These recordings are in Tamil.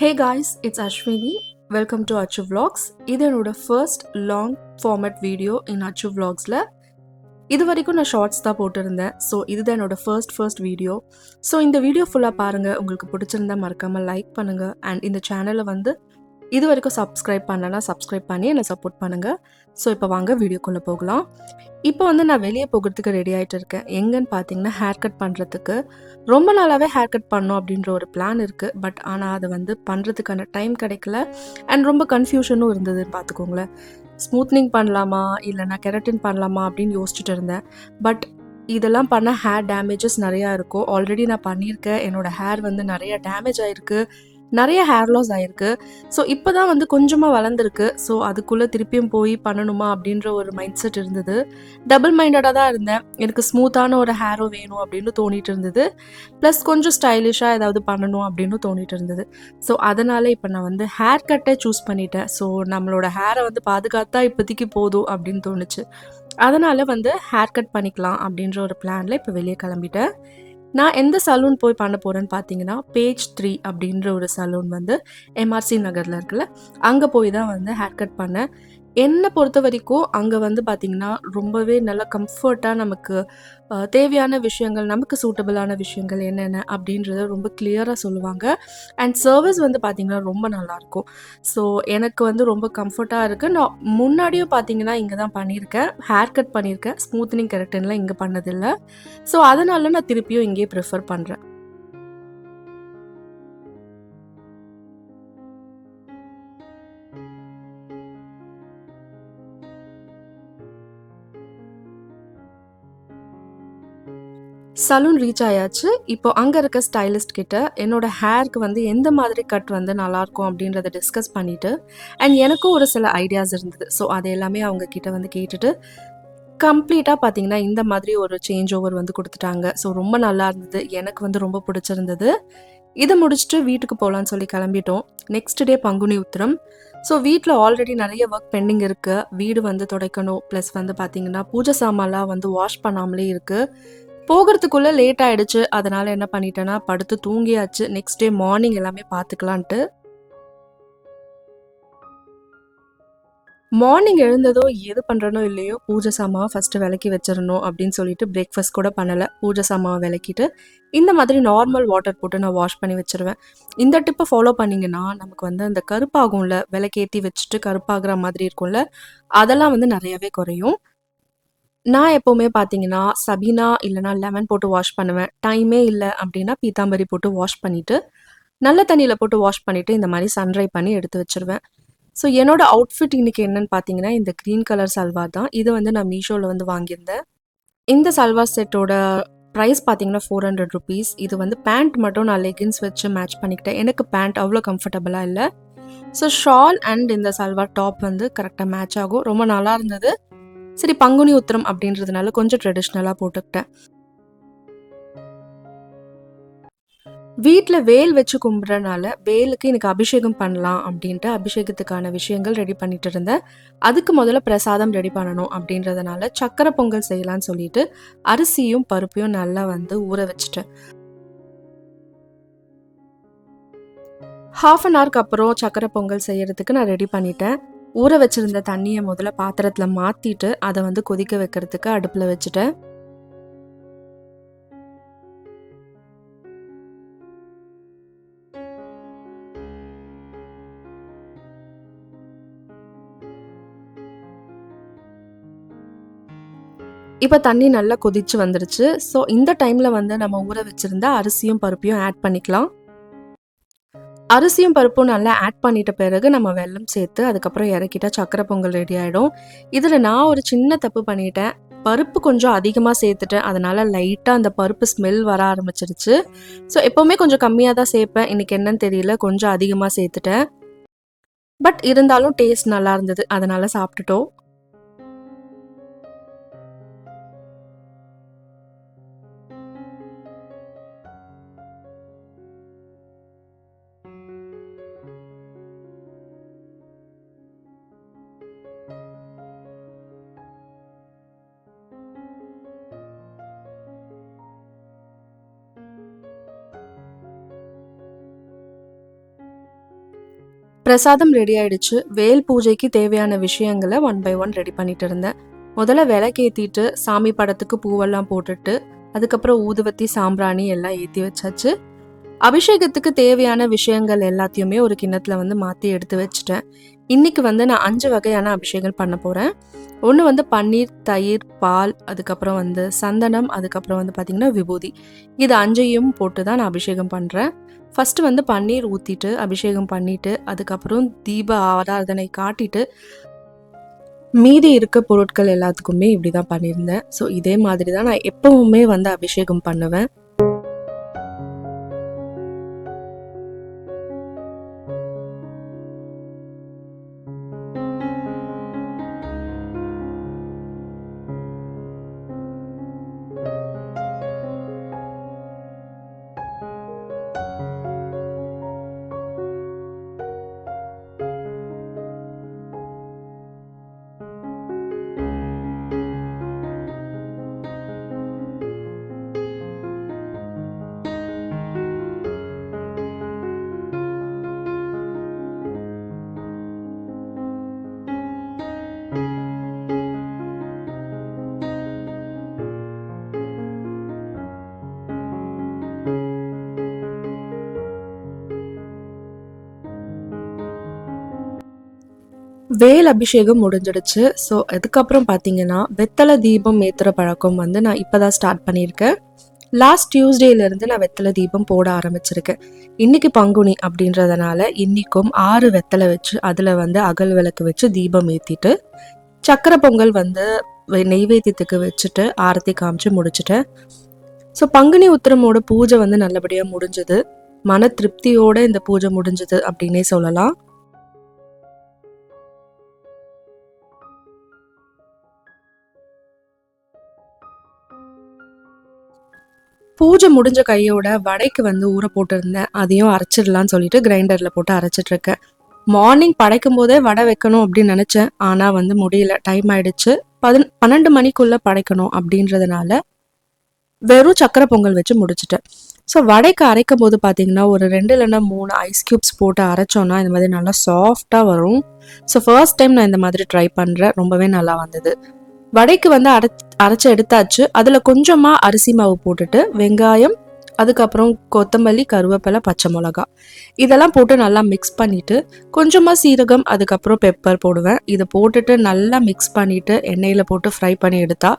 Hey guys, it's Ashwini. Welcome to Achu Vlogs. இது என்னோட ஃபர்ஸ்ட் லாங் ஃபார்மேட் வீடியோ இன் அச்சு vlogsல. இது வரைக்கும் நான் ஷார்ட்ஸ் தான் போட்டிருந்தேன். ஸோ இதுதான் என்னோட ஃபர்ஸ்ட் வீடியோ. ஸோ இந்த வீடியோ ஃபுல்லாக பாருங்கள். உங்களுக்கு பிடிச்சிருந்தா மறக்காமல் லைக் பண்ணுங்கள். அண்ட் இந்த சேனலை வந்து இது வரைக்கும் சப்ஸ்கிரைப் பண்ணலன்னா சப்ஸ்கிரைப் பண்ணி என்னை சப்போர்ட் பண்ணுங்கள். ஸோ இப்போ வாங்க வீடியோக்குள்ளே போகலாம். இப்போ வந்து நான் வெளியே போகிறதுக்கு ரெடி ஆகிட்டு இருக்கேன். எங்கன்னு பார்த்தீங்கன்னா ஹேர் கட் பண்ணுறதுக்கு. ரொம்ப நாளாகவே ஹேர் கட் பண்ணணும் அப்படின்ற ஒரு பிளான் இருக்குது. பட் ஆனால் அதை வந்து பண்ணுறதுக்கான டைம் கிடைக்கல. அண்ட் ரொம்ப கன்ஃபியூஷனும் இருந்ததுன்னு பார்த்துக்கோங்களேன். ஸ்மூத்னிங் பண்ணலாமா இல்லைனா கெரட்டின் பண்ணலாமா அப்படின்னு யோசிச்சுட்டு இருந்தேன். பட் இதெல்லாம் பண்ண ஹேர் டேமேஜஸ் நிறையா இருக்கும். ஆல்ரெடி நான் பண்ணியிருக்கேன். என்னோடய ஹேர் வந்து நிறைய டேமேஜ் ஆகிருக்கு, நிறைய ஹேர் லாஸ் ஆகிருக்கு. ஸோ இப்போ தான் வந்து கொஞ்சமாக வளர்ந்துருக்கு. ஸோ அதுக்குள்ளே திருப்பியும் போய் பண்ணணுமா அப்படின்ற ஒரு மைண்ட் செட் இருந்தது. டபுள் மைண்டடாக தான் இருந்தேன். எனக்கு ஸ்மூத்தான ஒரு ஹேரும் வேணும் அப்படின்னு தோணிட்டு இருந்தது. ப்ளஸ் கொஞ்சம் ஸ்டைலிஷாக ஏதாவது பண்ணணும் அப்படின்னு தோணிட்டு இருந்தது. ஸோ அதனால் இப்போ நான் வந்து ஹேர் கட்டை சூஸ் பண்ணிட்டேன். ஸோ நம்மளோட ஹேரை வந்து பாதுகாத்தா இப்போதைக்கு போதும் அப்படின்னு தோணுச்சு. அதனால் வந்து ஹேர் கட் பண்ணிக்கலாம் அப்படின்ற ஒரு பிளானில் இப்போ வெளியே கிளம்பிட்டேன். நான் எந்த சலூன் போய் பண்ண போகிறேன்னு பார்த்தீங்கன்னா பேஜ் 3 அப்படின்ற ஒரு சலூன் வந்து எம்ஆர்சி நகரில் இருக்குல்ல, அங்கே போய் தான் வந்து ஹேர் கட் பண்ணேன். என்னை பொறுத்த வரைக்கும் அங்கே வந்து பார்த்திங்கன்னா ரொம்பவே நல்லா கம்ஃபர்ட்டாக நமக்கு தேவையான விஷயங்கள், நமக்கு சூட்டபிளான விஷயங்கள் என்னென்ன அப்படின்றத ரொம்ப கிளியராக சொல்லுவாங்க. அண்ட் சர்வீஸ் வந்து பார்த்திங்கன்னா ரொம்ப நல்லாயிருக்கும். ஸோ எனக்கு வந்து ரொம்ப கம்ஃபர்ட்டாக இருக்குது. நான் முன்னாடியும் பார்த்திங்கன்னா இங்கே தான் பண்ணியிருக்கேன், ஹேர் கட் பண்ணியிருக்கேன். ஸ்மூத்னிங் கெரட்டின்லாம் இங்கே பண்ணதில்லை. ஸோ அதனால நான் திருப்பியும் இங்கேயே ப்ரிஃபர் பண்ணுறேன். சலூன் ரீச் ஆயாச்சு. இப்போ அங்கே இருக்க ஸ்டைலிஸ்ட் கிட்ட என்னோட ஹேருக்கு வந்து எந்த மாதிரி கட் வந்து நல்லாயிருக்கும் அப்படின்றத டிஸ்கஸ் பண்ணிவிட்டு, அண்ட் எனக்கும் ஒரு சில ஐடியாஸ் இருந்தது. ஸோ அதை எல்லாமே அவங்க கிட்ட வந்து கேட்டுட்டு கம்ப்ளீட்டாக பார்த்தீங்கன்னா இந்த மாதிரி ஒரு சேஞ்ச் ஓவர் வந்து கொடுத்துட்டாங்க. ஸோ ரொம்ப நல்லா இருந்தது. எனக்கு வந்து ரொம்ப பிடிச்சிருந்தது. இதை முடிச்சுட்டு வீட்டுக்கு போகலான்னு சொல்லி கிளம்பிட்டோம். Next day Panguni Uthiram. So வீட்டில் ஆல்ரெடி நிறைய ஒர்க் பெண்டிங் இருக்குது. வீடு வந்து துடைக்கணும். ப்ளஸ் வந்து பார்த்திங்கன்னா பூஜை சாமான்லாம் வந்து வாஷ் பண்ணாமலே இருக்குது. போகிறதுக்குள்ளே லேட் ஆகிடுச்சு. அதனால் என்ன பண்ணிட்டேன்னா படுத்து தூங்கியாச்சு. நெக்ஸ்ட் டே மார்னிங் எல்லாமே பார்த்துக்கலான்ட்டு. மார்னிங் எழுந்ததோ எது பண்ணுறனோ இல்லையோ பூஜை சாமாவை ஃபஸ்ட்டு விளக்கி வச்சிடணும் அப்படின்னு சொல்லிட்டு பிரேக்ஃபாஸ்ட் கூட பண்ணலை. பூஜை சாமாவை விளக்கிட்டு இந்த மாதிரி நார்மல் வாட்டர் போட்டு நான் வாஷ் பண்ணி வச்சுருவேன். இந்த டிப்பை ஃபாலோ பண்ணிங்கன்னா நமக்கு வந்து அந்த கருப்பாகும்ல, விளக்கேற்றி வச்சுட்டு கருப்பாகிற மாதிரி இருக்கும்ல, அதெல்லாம் வந்து நிறையவே குறையும். நான் எப்போவுமே பார்த்தீங்கன்னா சபீனா இல்லைனா லெமன் போட்டு வாஷ் பண்ணுவேன். டைமே இல்லை அப்படின்னா பீத்தாம்பரி போட்டு வாஷ் பண்ணிவிட்டு நல்ல தண்ணியில் போட்டு வாஷ் பண்ணிவிட்டு இந்த மாதிரி சன்ட்ரை பண்ணி எடுத்து வச்சுருவேன். ஸோ என்னோட அவுட்ஃபிட் இன்றைக்கி என்னென்னு பார்த்தீங்கன்னா இந்த க்ரீன் கலர் சல்வார் தான். இது வந்து நான் மீஷோவில் வந்து வாங்கியிருந்தேன். இந்த சல்வார் செட்டோட ப்ரைஸ் பார்த்தீங்கன்னா 400 ருபீஸ். இது வந்து பேண்ட் மட்டும் நான் லெகின்ஸ் வச்சு மேட்ச் பண்ணிக்கிட்டேன். எனக்கு பேண்ட் அவ்வளோ கம்ஃபர்டபுளாக இல்லை. ஸோ ஷால் அண்ட் இந்த சல்வார் டாப் வந்து கரெக்டாக மேட்ச் ஆகும். ரொம்ப நல்லா இருந்தது. சரி, பங்குனி உத்திரம் அப்படின்றதுனால கொஞ்சம் ட்ரெடிஷ்னலாக போட்டுக்கிட்டேன். வீட்டில் வேல் வச்சு கும்பிட்றனால வேலுக்கு எனக்கு அபிஷேகம் பண்ணலாம் அப்படின்ட்டு அபிஷேகத்துக்கான விஷயங்கள் ரெடி பண்ணிட்டு இருந்தேன். அதுக்கு முதல்ல பிரசாதம் ரெடி பண்ணணும் அப்படின்றதுனால சக்கரை பொங்கல் செய்யலான்னு சொல்லிட்டு அரிசியும் பருப்பையும் நல்லா வந்து ஊற வச்சுட்டேன். ½ அன் ஹவருக்கு அப்புறம் சக்கரை பொங்கல் செய்யறதுக்கு நான் ரெடி பண்ணிட்டேன். ஊற வச்சிருந்த தண்ணியை முதல்ல பாத்திரத்தில் மாற்றிட்டு அதை வந்து கொதிக்க வைக்கிறதுக்கு அடுப்பில் வச்சுட்டேன். இப்போ தண்ணி நல்லா கொதிச்சு வந்துருச்சு. ஸோ இந்த டைமில் வந்து நம்ம ஊற வச்சுருந்த அரிசியும் பருப்பையும் ஆட் பண்ணிக்கலாம். அரிசியும் பருப்பும் நல்லா ஆட் பண்ணிட்ட பிறகு நம்ம வெல்லம் சேர்த்து அதுக்கப்புறம் இறக்கிட்டா சக்கரை பொங்கல் ரெடி ஆகிடும். இதில் நான் ஒரு சின்ன தப்பு பண்ணிட்டேன். பருப்பு கொஞ்சம் அதிகமாக சேர்த்துட்டேன். அதனால் லைட்டாக அந்த பருப்பு ஸ்மெல் வர ஆரம்பிச்சிருச்சு. ஸோ எப்போவுமே கொஞ்சம் கம்மியாக தான் சேர்ப்பேன். இன்றைக்கி என்னன்னு தெரியல, கொஞ்சம் அதிகமாக சேர்த்துட்டேன். பட் இருந்தாலும் டேஸ்ட் நல்லா இருந்தது. அதனால் சாப்பிட்டுட்டோம். பிரசாதம் ரெடி ஆயிடுச்சு. வேல் பூஜைக்கு தேவையான விஷயங்களை ஒன் பை ஒன் ரெடி பண்ணிட்டு இருந்தேன். முதல்ல விளக்கேற்றிட்டு சாமி படத்துக்கு பூவெல்லாம் போட்டுட்டு அதுக்கப்புறம் ஊதுவத்தி சாம்பிராணி எல்லாம் ஏற்றி வச்சாச்சு. அபிஷேகத்துக்கு தேவையான விஷயங்கள் எல்லாத்தையுமே ஒரு கிண்ணத்துல வந்து மாற்றி எடுத்து வச்சுட்டேன். இன்னைக்கு வந்து நான் 5 வகையான அபிஷேகம் பண்ண போகிறேன். ஒன்று வந்து பன்னீர், தயிர், பால், அதுக்கப்புறம் வந்து சந்தனம், அதுக்கப்புறம் வந்து பார்த்திங்கன்னா விபூதி. இது 5ஐயும் போட்டு தான் நான் அபிஷேகம் பண்ணுறேன். ஃபஸ்ட்டு வந்து பன்னீர் ஊற்றிட்டு அபிஷேகம் பண்ணிவிட்டு அதுக்கப்புறம் தீப ஆராதனை காட்டிட்டு மீதி இருக்க பொருட்கள் எல்லாத்துக்குமே இப்படி தான் பண்ணியிருந்தேன். ஸோ இதே மாதிரி தான் நான் எப்பவுமே வந்து அபிஷேகம் பண்ணுவேன். வேல் அபிஷேகம் முடிஞ்சிடுச்சு. ஸோ அதுக்கப்புறம் பார்த்தீங்கன்னா வெத்தலை தீபம் ஏற்றுற பழக்கம் வந்து நான் இப்போ தான் ஸ்டார்ட் பண்ணியிருக்கேன். லாஸ்ட் டியூஸ்டேலேருந்து நான் வெத்தலை தீபம் போட ஆரம்பிச்சிருக்கேன். இன்னைக்கு பங்குனி அப்படின்றதுனால இன்னைக்கும் 6 வெத்தலை வச்சு அதில் வந்து அகல் விளக்கு வச்சு தீபம் ஏற்றிட்டு சக்கரை பொங்கல் வந்து நெய்வேத்தியத்துக்கு வச்சுட்டு ஆரத்தி காமிச்சு முடிச்சுட்டேன். ஸோ பங்குனி உத்திரமோட பூஜை வந்து நல்லபடியாக முடிஞ்சது. மன திருப்தியோட இந்த பூஜை முடிஞ்சது அப்படின்னே சொல்லலாம். பூஜை முடிஞ்ச கையோட வடைக்கு வந்து ஊற போட்டிருந்தேன். அதையும் அரைச்சிடலான்னு சொல்லிட்டு கிரைண்டரில் போட்டு அரைச்சிட்டு இருக்கேன். மார்னிங் படைக்கும் போதே வடை வைக்கணும் அப்படின்னு நினச்சேன். ஆனால் வந்து முடியல, டைம் ஆயிடுச்சு. 12 மணிக்குள்ளே படைக்கணும் அப்படின்றதுனால வெறும் சக்கரை பொங்கல் வச்சு முடிச்சிட்டேன். ஸோ வடைக்கு அரைக்கும் போது பார்த்தீங்கன்னா ஒரு 2 இல்லைன்னா 3 ஐஸ் க்யூப்ஸ் போட்டு அரைச்சோன்னா இந்த மாதிரி நல்லா சாஃப்டாக வரும். ஸோ ஃபர்ஸ்ட் டைம் நான் இந்த மாதிரி ட்ரை பண்ணுறேன். ரொம்பவே நல்லா வந்தது. வடைக்கு வந்து அரைச்சி எடுத்தாச்சு. அதில் கொஞ்சமாக அரிசி மாவு போட்டுட்டு வெங்காயம், அதுக்கப்புறம் கொத்தமல்லி, கருவேப்பிலை, பச்சை மிளகா இதெல்லாம் போட்டு நல்லா மிக்ஸ் பண்ணிவிட்டு கொஞ்சமாக சீரகம், அதுக்கப்புறம் பெப்பர் போடுவேன். இதை போட்டுட்டு நல்லா மிக்ஸ் பண்ணிவிட்டு எண்ணெயில் போட்டு ஃப்ரை பண்ணி எடுத்தா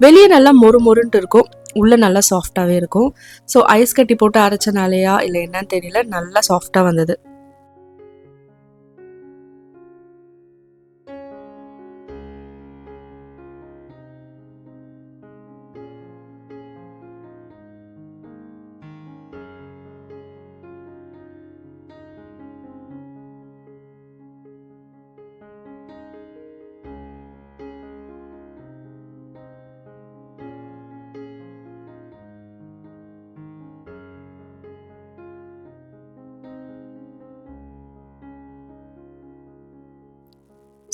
வெளியே நல்லா மொறு மொறுன்ட்டு இருக்கும், உள்ளே நல்லா சாஃப்டாகவே இருக்கும். ஸோ ஐஸ் கட்டி போட்டு அரைச்சனாலையா இல்லை என்னன்னு தெரியல, நல்லா சாஃப்டாக வந்தது.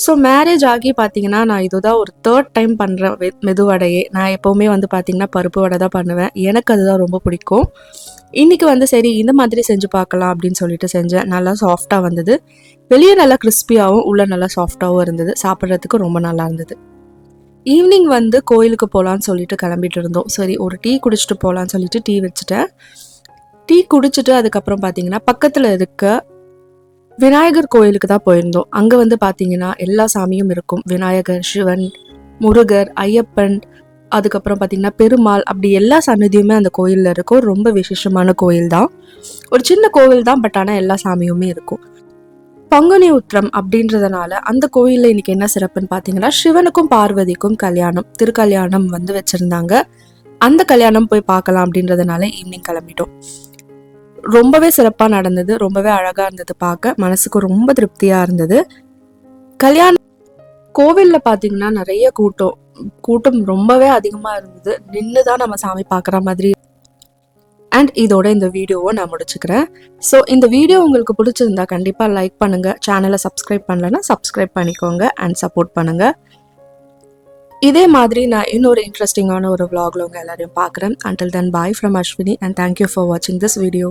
ஸோ மேரேஜ் ஆகி பார்த்தீங்கன்னா நான் இதுதான் ஒரு 3rd டைம் பண்ணுறேன் மெதுவடையே. நான் எப்போவுமே வந்து பார்த்தீங்கன்னா பருப்பு வடை தான் பண்ணுவேன். எனக்கு அதுதான் ரொம்ப பிடிக்கும். இன்றைக்கி வந்து சரி இந்த மாதிரி செஞ்சு பார்க்கலாம் அப்படின்னு சொல்லிட்டு செஞ்சேன். நல்லா சாஃப்டாக வந்தது. வெளியே நல்லா கிறிஸ்பியாகவும் உள்ளே நல்லா சாஃப்டாகவும் இருந்தது. சாப்பிட்றதுக்கு ரொம்ப நல்லா இருந்தது. ஈவினிங் வந்து கோயிலுக்கு போகலான்னு சொல்லிட்டு கிளம்பிட்டு இருந்தோம். சரி ஒரு டீ குடிச்சிட்டு போகலான்னு சொல்லிட்டு டீ வச்சுட்டேன். டீ குடிச்சிட்டு அதுக்கப்புறம் பார்த்தீங்கன்னா பக்கத்தில் இருக்க விநாயகர் கோயிலுக்கு தான் போயிருந்தோம். அங்கே வந்து பார்த்தீங்கன்னா எல்லா சாமியும் இருக்கும். விநாயகர், சிவன், முருகர், ஐயப்பன், அதுக்கப்புறம் பார்த்தீங்கன்னா பெருமாள், அப்படி எல்லா சன்னதியுமே அந்த கோயிலில் இருக்கும். ரொம்ப விசேஷமான கோயில் தான். ஒரு சின்ன கோவில் தான், பட் ஆனால் எல்லா சாமியுமே இருக்கும். பங்குனி உத்திரம் அப்படின்றதுனால அந்த கோயிலில் இன்னைக்கு என்ன சிறப்புன்னு பார்த்தீங்கன்னா சிவனுக்கும் பார்வதிக்கும் கல்யாணம், திருக்கல்யாணம் வந்து வச்சுருந்தாங்க. அந்த கல்யாணம் போய் பார்க்கலாம் அப்படின்றதுனால ஈவினிங் கிளம்பிட்டோம். ரொம்பவே சிறப்பாக நடந்தது. ரொம்பவே அழகாக இருந்தது பார்க்க. மனசுக்கு ரொம்ப திருப்தியாக இருந்தது. கல்யாணம் கோவிலில் பார்த்தீங்கன்னா நிறைய கூட்டம் ரொம்பவே அதிகமாக இருந்தது. நின்று தான் நம்ம சாமி பார்க்குற மாதிரி. அண்ட் இதோட இந்த வீடியோவை நான் முடிச்சுக்கிறேன். ஸோ இந்த வீடியோ உங்களுக்கு பிடிச்சிருந்தா கண்டிப்பாக லைக் பண்ணுங்கள். சேனலை சப்ஸ்கிரைப் பண்ணலைன்னா சப்ஸ்கிரைப் பண்ணிக்கோங்க அண்ட் சப்போர்ட் பண்ணுங்கள். இதே மாதிரி நான் இன்னொரு இன்ட்ரெஸ்டிங்கான ஒரு vlogல உங்கள் எல்லாரையும் பார்க்குறேன். Until then, bye from Ashwini and thank you for watching this video.